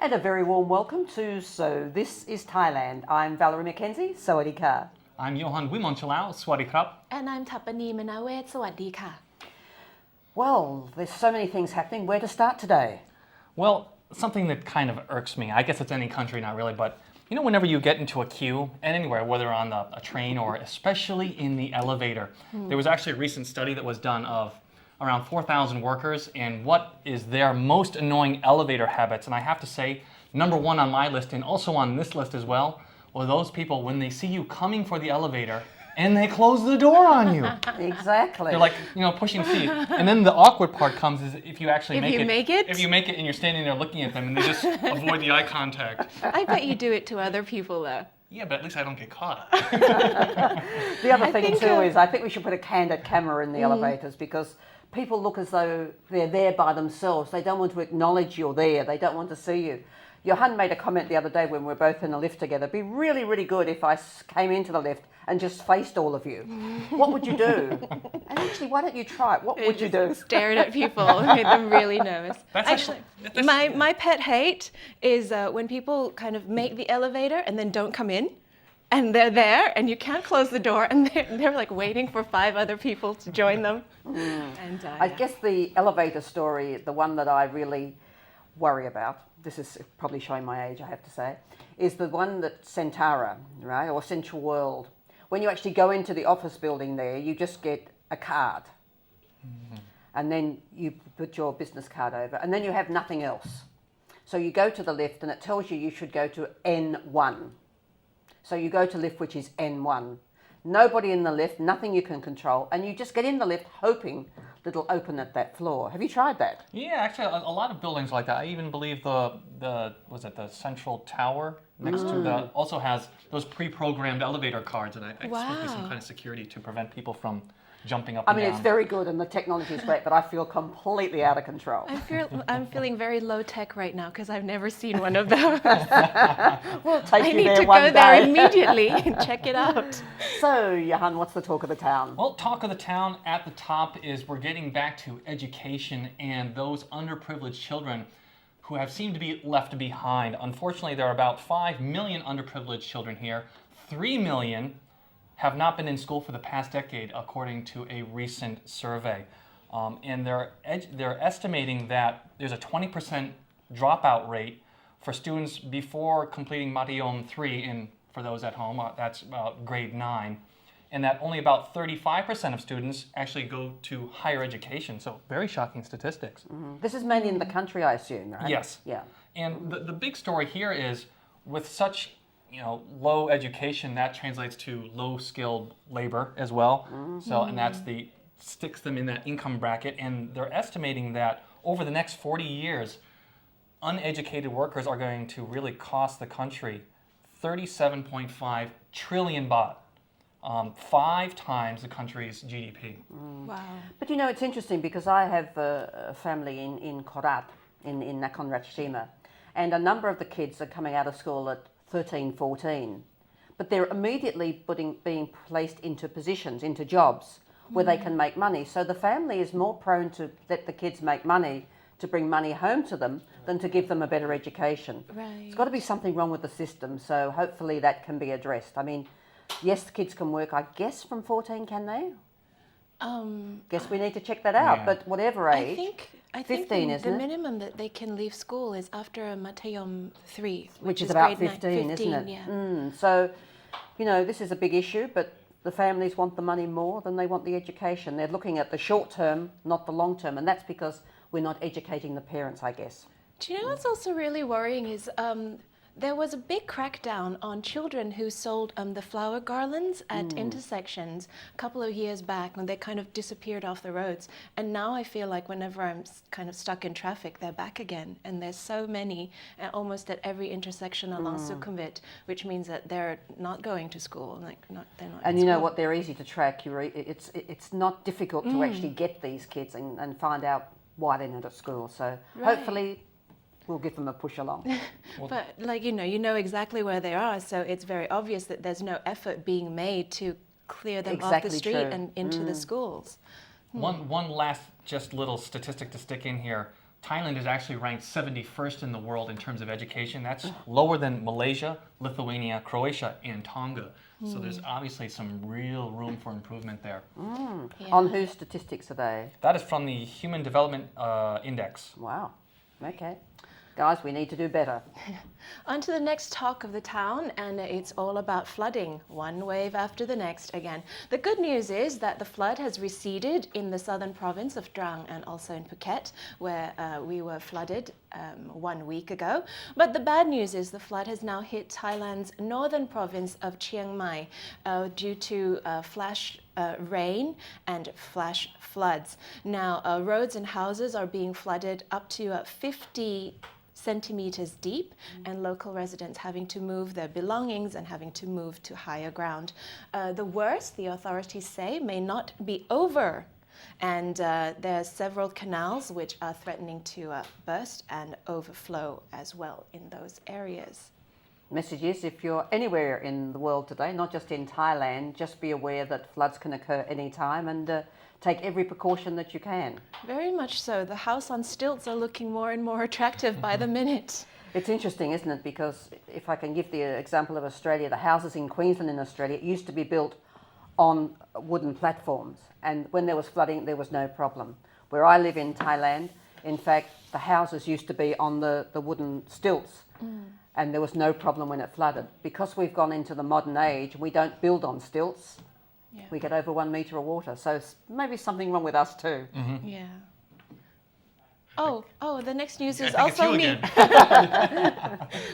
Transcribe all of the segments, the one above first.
And a very warm welcome to So This is Thailand. I'm Valerie McKenzie, Sawadee Ka. I'm Johan Wimonchalau, Swadee Krap. And I'm ทัปปณี Manavet สวัสดีค่ะ Well, there's so many things happening. Where to start today? Well, something that kind of irks me, I guess it's any country, not really, but you know, whenever you get into a queue, and anywhere, whether on a train or especially in the elevator, there was actually a recent study that was done of around 4,000 workers and what is their most annoying elevator habits. And I have to say, number one on my list and also on this list as well, were those people when they see you coming for the elevator and they close the door on you. Exactly. They're like, you know, pushing seat. And then the awkward part comes is if you actually If make you it. make it? If you make it and you're standing there looking at them and they just avoid the eye contact. I bet you do it to other people though. Yeah, but at least I don't get caught. The other thing think, too is I think we should put a candid camera in the elevators because people look as though they're there by themselves. They don't want to acknowledge you're there. They don't want to see you. Johan made a comment the other day when we were both in the lift together. It'd be really, really good if I came into the lift and just faced all of you. What would you do? And actually, why don't you try it? What would you do? Stared at people, made them really nervous. That's My pet hate is when people kind of make the elevator and then don't come in. And they're there, and you can't close the door, and they're like waiting for 5 other people to join them. And, I guess the elevator story, the one that I really worry about, this is probably showing my age, I have to say, is the one that Centara, right, or Central World. When you actually go into the office building there, you just get a card. And then you put your business card over, and then you have nothing else. So you go to the lift, and it tells you should go to N1. So you go to lift, which is N1. Nobody in the lift, nothing you can control, and you just get in the lift hoping that it'll open at that floor. Have you tried that? Yeah, actually, a lot of buildings like that. I even believe the Central Tower next to the also has those pre-programmed elevator cards, and I expect there's some kind of security to prevent people from jumping up and down. It's very good and the technology is great, but I feel completely out of control. I'm feeling very low tech right now because I've never seen one of those. We'll take I you need there to one go day. there immediately and check it out. So, Johan, what's the talk of the town? Well, talk of the town at the top is we're getting back to education and those underprivileged children who have seemed to be left behind. Unfortunately, there are about 5 million underprivileged children here. 3 million have not been in school for the past decade, according to a recent survey. And they're estimating that there's a 20% dropout rate for students before completing Madhyom 3, and for those at home, that's grade 9, and that only about 35% of students actually go to higher education. So very shocking statistics. This is mainly in the country, I assume, right? Yes. Yeah. And the big story here is with such low education, that translates to low skilled labor as well. So, and sticks them in that income bracket. And they're estimating that over the next 40 years, uneducated workers are going to really cost the country 37.5 trillion baht, 5 times the country's GDP. Wow. But it's interesting because I have a family in Korat, in Nakhon Ratchasima, and a number of the kids are coming out of school at 13, 14, but they're immediately being placed into positions, into jobs where they can make money. So the family is more prone to let the kids make money to bring money home to them than to give them a better education. Right. There's got to be something wrong with the system, so hopefully that can be addressed. I mean, yes, the kids can work, I guess, from 14, can they? Guess we need to check that out, Yeah. but whatever age. I think 15, the isn't it? minimum that they can leave school is after Madhyom 3, which is about grade 15, isn't it? Yeah. So, this is a big issue, but the families want the money more than they want the education. They're looking at the short term, not the long term, and that's because we're not educating the parents, I guess. Do you know what's also really worrying is there was a big crackdown on children who sold the flower garlands at intersections a couple of years back when they kind of disappeared off the roads. And now I feel like whenever I'm kind of stuck in traffic, they're back again. And there's so many, almost at every intersection along Sukhumvit, which means that they're not going to school. They're not. And in school. what? They're easy to track. It's not difficult to actually get these kids and find out why they're not at school. So hopefully we'll give them a push along. But you know exactly where they are, so it's very obvious that there's no effort being made to clear them off the Exactly street true. and into the schools. One last just little statistic to stick in here. Thailand is actually ranked 71st in the world in terms of education. That's lower than Malaysia, Lithuania, Croatia, and Tonga. So there's obviously some real room for improvement there. Yeah. On whose statistics are they? That is from the Human Development Index. Wow. Okay. Guys, we need to do better. On to the next talk of the town, and it's all about flooding, one wave after the next again. The good news is that the flood has receded in the southern province of Trang and also in Phuket, where we were flooded 1 week ago. But the bad news is the flood has now hit Thailand's northern province of Chiang Mai due to flash rain and flash floods. Now, roads and houses are being flooded up to 50 centimeters deep, and local residents having to move their belongings and having to move to higher ground. The worst, the authorities say, may not be over. And there are several canals which are threatening to burst and overflow as well in those areas. Message is, if you're anywhere in the world today, not just in Thailand, just be aware that floods can occur anytime, and take every precaution that you can. Very much so. The house on stilts are looking more and more attractive by the minute. It's interesting, isn't it? Because if I can give the example of Australia, the houses in Queensland in Australia used to be built on wooden platforms, and when there was flooding, there was no problem. Where I live in Thailand, in fact, the houses used to be on the wooden stilts, and there was no problem when it flooded. Because we've gone into the modern age, we don't build on stilts. Yeah. We get over 1 metre of water, so maybe something wrong with us too. Yeah. Oh, the next news is I think it's also you me. again.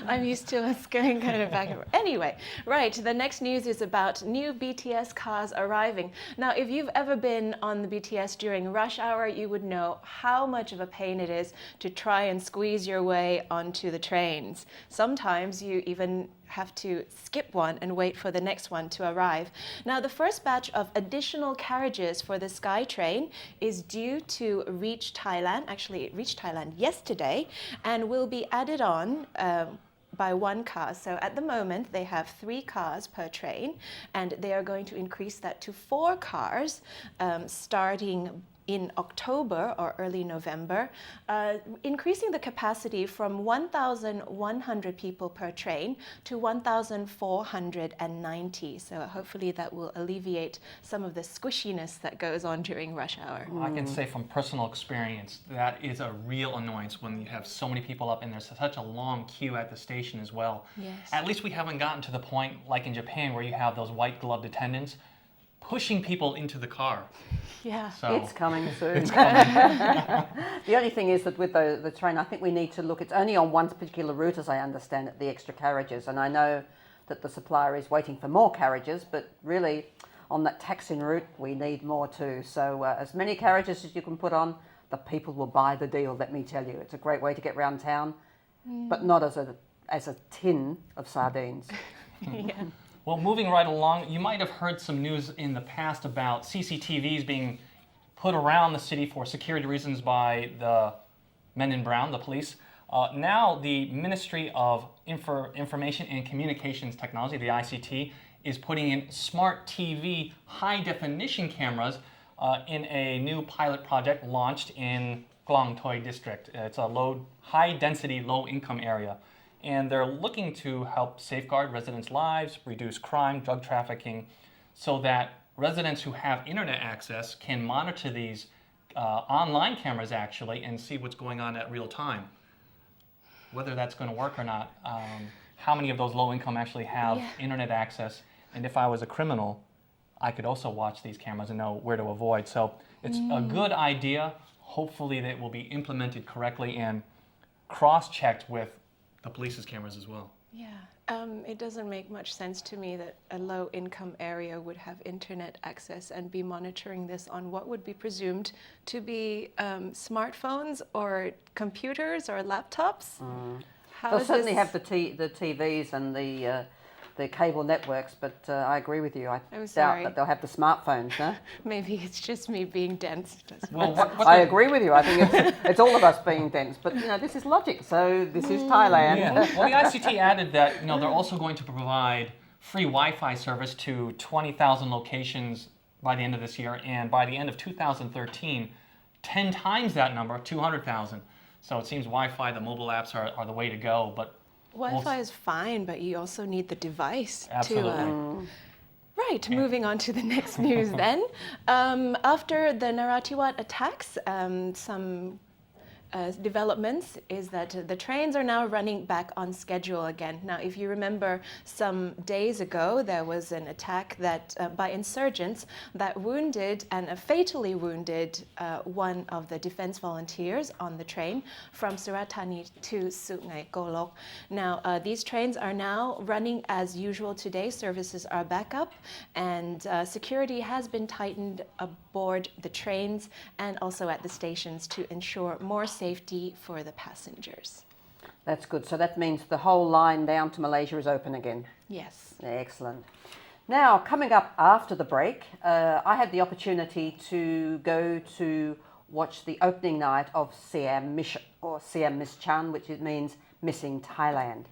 I'm used to us going kind of back and forth. Anyway, right, the next news is about new BTS cars arriving. Now, if you've ever been on the BTS during rush hour, you would know how much of a pain it is to try and squeeze your way onto the trains. Sometimes you even have to skip one and wait for the next one to arrive. Now, the first batch of additional carriages for the SkyTrain is due to reach Thailand. Actually, it reached Thailand yesterday and will be added on by one car. So at the moment, they have 3 cars per train, and they are going to increase that to 4 cars starting in October or early November, increasing the capacity from 1,100 people per train to 1,490. So hopefully that will alleviate some of the squishiness that goes on during rush hour. I can say from personal experience that is a real annoyance when you have so many people up and there's such a long queue at the station as well. Yes. At least we haven't gotten to the point like in Japan where you have those white gloved attendants pushing people into the car. Yeah. So It's coming soon. it's coming. The only thing is that with the train, I think we need to look, it's only on one particular route, as I understand it, the extra carriages. And I know that the supplier is waiting for more carriages, but really on that Taksin route, we need more too. So as many carriages as you can put on, the people will buy the deal, let me tell you. It's a great way to get round town, but not as a tin of sardines. Yeah. Well, moving right along, you might have heard some news in the past about CCTVs being put around the city for security reasons by the men in brown, the police. Now the Ministry of Information and Communications Technology, the ICT, is putting in smart TV high-definition cameras in a new pilot project launched in Klong Toi district. It's a high-density, low-income area. And they're looking to help safeguard residents' lives, reduce crime, drug trafficking, so that residents who have internet access can monitor these online cameras actually and see what's going on at real time. Whether that's going to work or not, how many of those low income actually have internet access, and if I was a criminal, I could also watch these cameras and know where to avoid. So it's a good idea. Hopefully that will be implemented correctly and cross-checked with the police's cameras as well. Yeah, it doesn't make much sense to me that a low-income area would have internet access and be monitoring this on what would be presumed to be smartphones or computers or laptops. How They'll is certainly this- have the TVs and the cable networks, but I agree with you. I I'm doubt sorry. that they'll have the smartphones, no? Maybe it's just me being dense. Well, I agree with you. I think it's all of us being dense, but this is logic. So this is Thailand. Yeah. Well, the ICT added that they're also going to provide free Wi-Fi service to 20,000 locations by the end of this year, and by the end of 2013, 10 times that number, 200,000. So it seems Wi-Fi, the mobile apps are the way to go, but Wi-Fi is fine, but you also need the device absolutely. to. Right, moving on to the next news then. After the Narathiwat attacks, some developments is that the trains are now running back on schedule again. Now, if you remember, some days ago there was an attack that by insurgents that wounded and fatally wounded one of the defense volunteers on the train from Surat Thani to Sungai Golok. Now, these trains are now running as usual today. Services are back up, and security has been tightened aboard the trains and also at the stations to ensure more safety for the passengers. That's good. So that means the whole line down to Malaysia is open again. Yes. Excellent. Now, coming up after the break, I had the opportunity to go to watch the opening night of Siam Miss, or Siam Miss Chan, which it means Missing Thailand.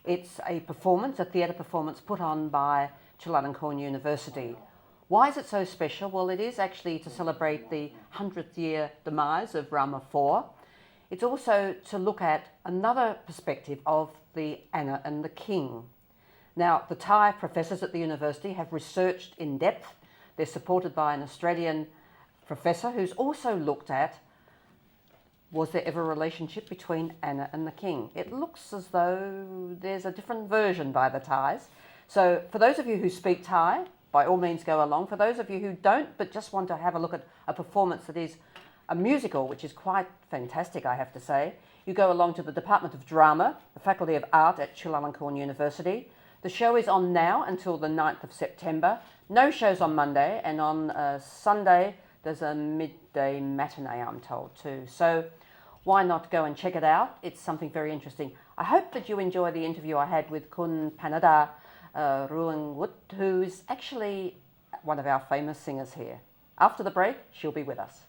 It's a performance, a theatre performance put on by Chulalongkorn University. Why is it so special? Well, it is actually to celebrate the 100th year demise of Rama IV. It's also to look at another perspective of the Anna and the King. Now, the Thai professors at the university have researched in depth. They're supported by an Australian professor who's also looked at, was there ever a relationship between Anna and the King? It looks as though there's a different version by the Thais. So for those of you who speak Thai, by all means go along. For those of you who don't, but just want to have a look at a performance that is a musical, which is quite fantastic, I have to say, you go along to the Department of Drama, the Faculty of Art at Chulalongkorn University. The show is on now until the 9th of September. No shows on Monday, and on Sunday there's a midday matinee, I'm told, too. So why not go and check it out? It's something very interesting. I hope that you enjoy the interview I had with Kun Panada Ruangwood, who's actually one of our famous singers here. After the break, she'll be with us.